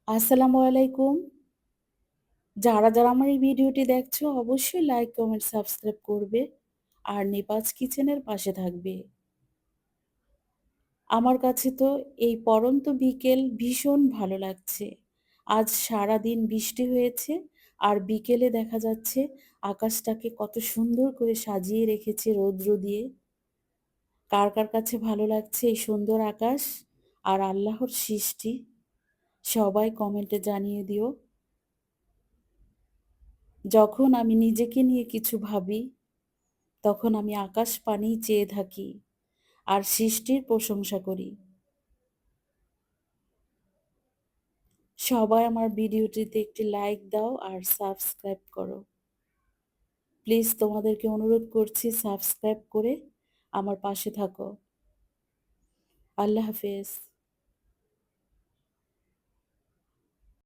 আসসালামু আলাইকুম। যারা আমার এই ভিডিওটি দেখছো অবশ্যই লাইক, কমেন্ট, সাবস্ক্রাইব করবে আর নিপাজ কিচেনের পাশে থাকবে। আমার কাছে তো এই পড়ন্ত বিকেল ভীষণ ভালো লাগছে। আজ সারাদিন বৃষ্টি হয়েছে আর বিকেলে দেখা যাচ্ছে আকাশটাকে কত সুন্দর করে সাজিয়ে রেখেছে রৌদ্র দিয়ে। কার কাছে ভালো লাগছে এই সুন্দর আকাশ আর আল্লাহর সৃষ্টি? সবাই কমেন্টে জানিয়ে দিও। যখন আমি নিজেকে নিয়ে কিছু ভাবি, তখন আমি আকাশ পানেই চেয়ে থাকি আর সৃষ্টির প্রশংসা করি। সবাই আমার ভিডিওটিতে একটি লাইক দাও আর সাবস্ক্রাইব করো। প্লিজ তোমাদেরকে অনুরোধ করছি সাবস্ক্রাইব করে আমার পাশে থাকো। আল্লাহ হাফেজ।